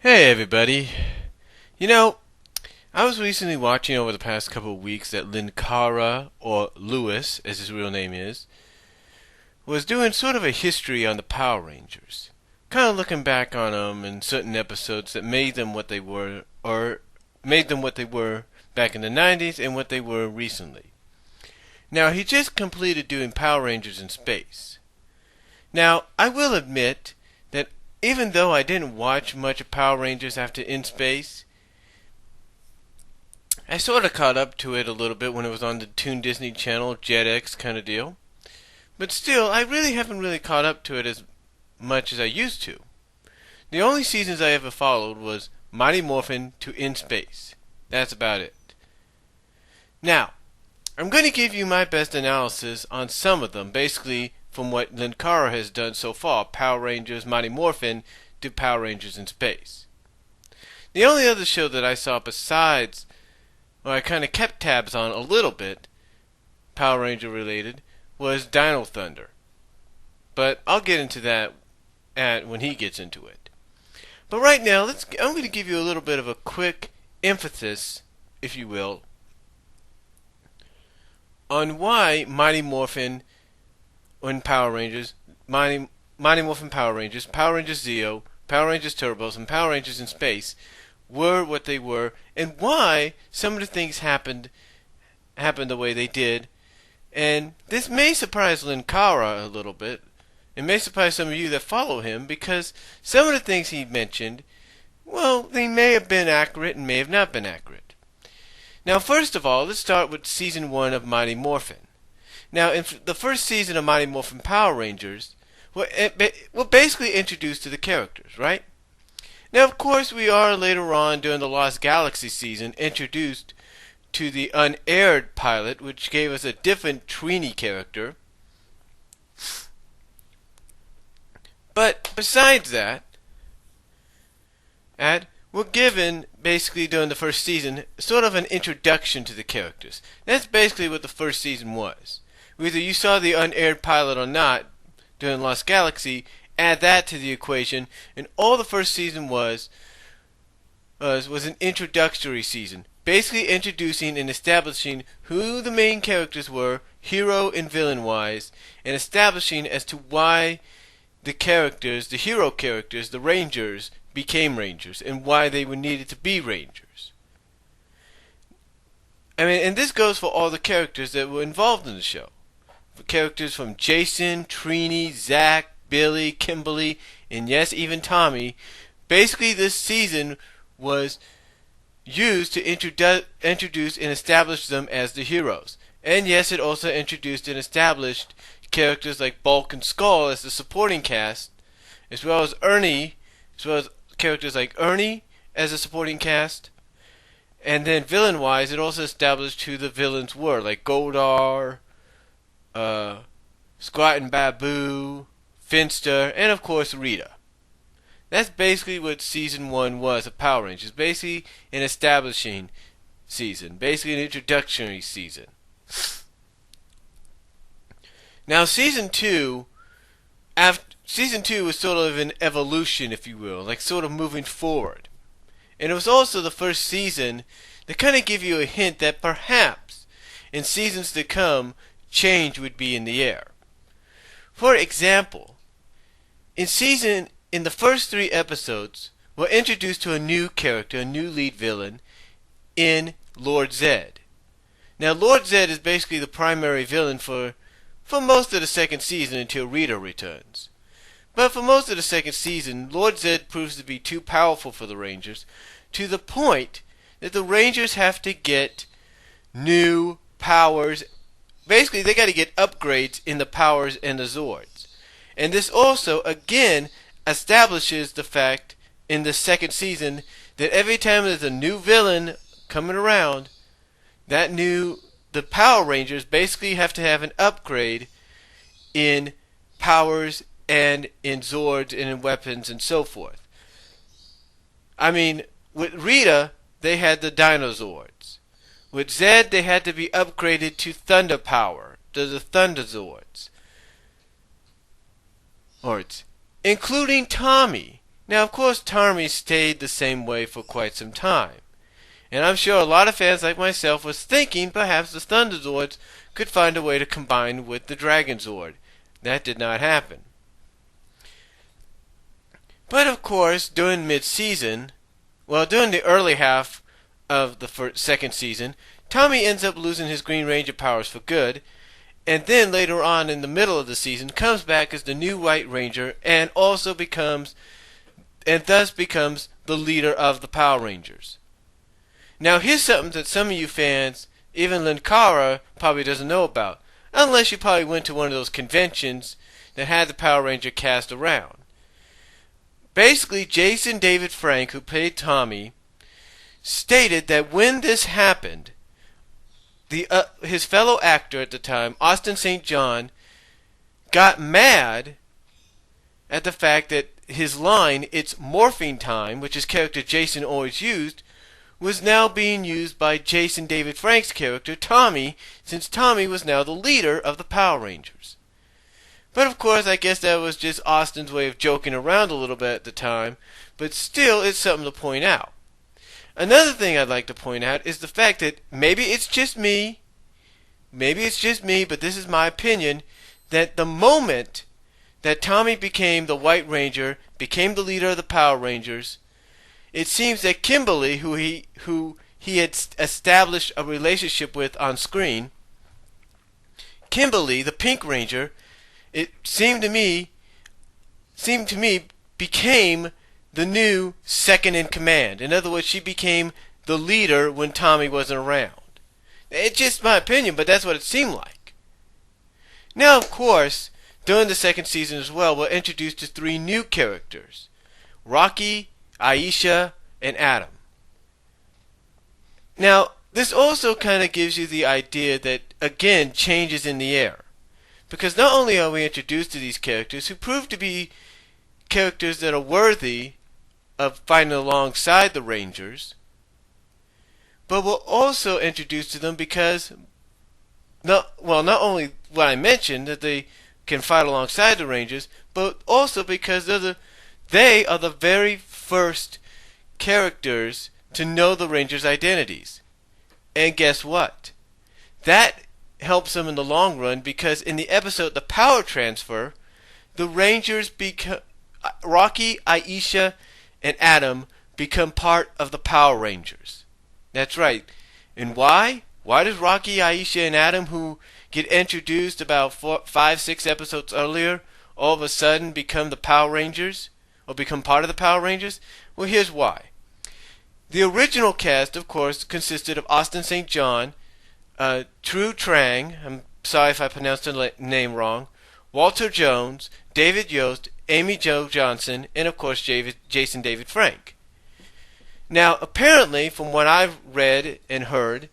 Hey everybody. You know, I was recently watching over the past couple of weeks that Linkara, or Lewis, as his real name is, was doing sort of a history on the Power Rangers. Kind of looking back on them and certain episodes that made them what they were, or made them what they were back in the 90s and what they were recently. Now, he just completed doing Power Rangers in space. Now, I will admit that even though I didn't watch much of Power Rangers after In Space, I sort of caught up to it a little bit when it was on the Toon Disney Channel, JetX kind of deal. But still, I really haven't really caught up to it as much as I used to. The only seasons I ever followed was Mighty Morphin to In Space. That's about it. Now, I'm going to give you my best analysis on some of them, basically from what Linkara has done so far, Power Rangers, Mighty Morphin to Power Rangers in Space. The only other show that I saw besides, or I kind of kept tabs on a little bit, Power Ranger related, was Dino Thunder. But I'll get into that when he gets into it. But right now, I'm going to give you a little bit of a quick emphasis, if you will, on why Mighty Morphin in Power Rangers, Mighty Morphin Power Rangers, Power Rangers Zeo, Power Rangers Turbos, and Power Rangers in Space were what they were, and why some of the things happened the way they did. And this may surprise Linkara a little bit. It may surprise some of you that follow him, because some of the things he mentioned, well, they may have been accurate and may have not been accurate. Now, first of all, let's start with Season 1 of Mighty Morphin. Now, in the first season of Mighty Morphin Power Rangers, we're basically introduced to the characters, right? Now, of course, we are later on during the Lost Galaxy season introduced to the unaired pilot, which gave us a different Trini character. But besides that, we're given, basically during the first season, sort of an introduction to the characters. That's basically what the first season was. Whether you saw the unaired pilot or not during Lost Galaxy, add that to the equation, and all the first season was an introductory season, basically introducing and establishing who the main characters were, hero and villain wise, and establishing as to why the characters, the hero characters, the Rangers, became Rangers, and why they were needed to be Rangers. I mean, and this goes for all the characters that were involved in the show. For characters from Jason, Trini, Zach, Billy, Kimberly, and yes, even Tommy. Basically, this season was used to introduce and establish them as the heroes. And yes, it also introduced and established characters like Bulk and Skull as the supporting cast, as well as characters like Ernie as a supporting cast. And then villain-wise, it also established who the villains were, like Goldar, Squat and Babu, Finster, and of course Rita. That's basically what Season 1 was of Power Rangers. Basically an establishing season. Basically an introductory season. Now Season 2 was sort of an evolution, if you will, like sort of moving forward. And it was also the first season that kind of give you a hint that perhaps in seasons to come, change would be in the air. For example, in the first 3 episodes, we're introduced to a new character, a new lead villain, in Lord Zed. Now, Lord Zed is basically the primary villain for most of the second season until Rita returns. But for most of the second season, Lord Zed proves to be too powerful for the Rangers, to the point that the Rangers have to get new powers. Basically, they got to get upgrades in the powers and the Zords. And this also, again, establishes the fact in the second season that every time there's a new villain coming around, the Power Rangers basically have to have an upgrade in powers and in Zords and in weapons and so forth. I mean, with Rita, they had the Dinozords. With Zed, they had to be upgraded to Thunder Power, to the Thunder Zords. Including Tommy. Now, of course, Tommy stayed the same way for quite some time. And I'm sure a lot of fans like myself was thinking perhaps the Thunderzords could find a way to combine with the Dragon Zord. That did not happen. But of course, during mid-season, during the early half of the second season, Tommy ends up losing his Green Ranger powers for good, and then later on in the middle of the season comes back as the new White Ranger and thus becomes the leader of the Power Rangers. Now here's something that some of you fans, even Linkara, probably doesn't know about, unless you probably went to one of those conventions that had the Power Ranger cast around. Basically, Jason David Frank, who played Tommy, stated that when this happened, his fellow actor at the time, Austin St. John, got mad at the fact that his line, "It's morphine time," which his character Jason always used, was now being used by Jason David Frank's character, Tommy, since Tommy was now the leader of the Power Rangers. But of course, I guess that was just Austin's way of joking around a little bit at the time, but still, it's something to point out. Another thing I'd like to point out is the fact that maybe it's just me, but this is my opinion, that the moment that Tommy became the White Ranger, became the leader of the Power Rangers, it seems that Kimberly, who he had established a relationship with on screen, Kimberly, the Pink Ranger, it seemed to me became the new second in command. In other words, she became the leader when Tommy wasn't around. It's just my opinion, but that's what it seemed like. Now, of course, during the second season as well, we're introduced to 3 new characters: Rocky, Aisha, and Adam. Now, this also kind of gives you the idea that, again, change is in the air. Because not only are we introduced to these characters who prove to be characters that are worthy of fighting alongside the Rangers, but we're also introduced to them because, not only what I mentioned, that they can fight alongside the Rangers, but also because they are the very first characters to know the Rangers' identities. And guess what? That helps them in the long run, because in the episode The Power Transfer, the Rangers Rocky, Aisha, and Adam become part of the Power Rangers. That's right. And why? Why does Rocky, Aisha, and Adam, who get introduced about 5-6 episodes earlier, all of a sudden become the Power Rangers? Or become part of the Power Rangers? Well, here's why. The original cast, of course, consisted of Austin St. John, True Trang, I'm sorry if I pronounced the name wrong, Walter Jones, David Yost, Amy Jo Johnson, and of course Jason David Frank. Now, apparently, from what I've read and heard,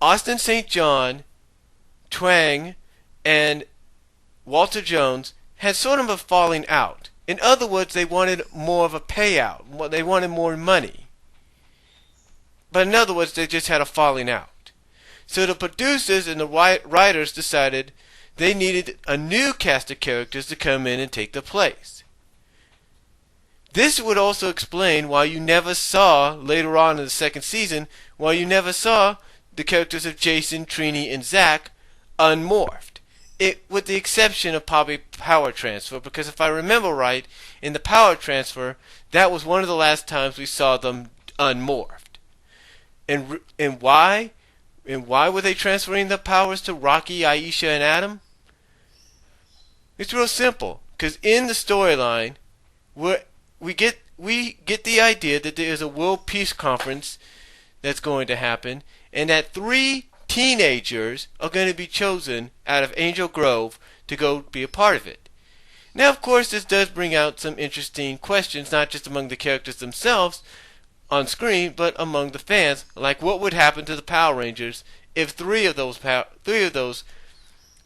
Austin St. John, Trang, and Walter Jones had sort of a falling out. In other words, they wanted more of a payout. They wanted more money. But in other words, they just had a falling out. So the producers and the writers decided they needed a new cast of characters to come in and take their place. This would also explain why you never saw, later on in the second season, why you never saw the characters of Jason, Trini, and Zach unmorphed. With the exception of probably Power Transfer, because if I remember right, in the Power Transfer, that was one of the last times we saw them unmorphed. And why? And why were they transferring the powers to Rocky, Aisha, and Adam? It's real simple. Because in the storyline, we get the idea that there is a World Peace Conference that's going to happen, and that 3 teenagers are going to be chosen out of Angel Grove to go be a part of it. Now, of course, this does bring out some interesting questions, not just among the characters themselves on screen, but among the fans, like what would happen to the Power Rangers if 3 of those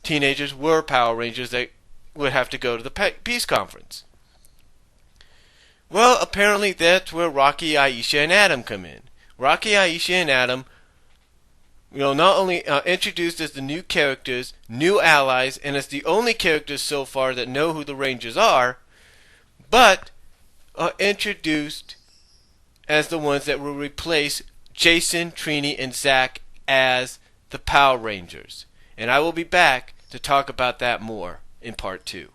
teenagers were Power Rangers that would have to go to the Peace Conference. Well, apparently that's where Rocky, Aisha, and Adam come in. Rocky, Aisha, and Adam, not only introduced as the new characters, new allies, and as the only characters so far that know who the Rangers are, but are introduced as the ones that will replace Jason, Trini, and Zach as the Power Rangers. And I will be back to talk about that more in part 2.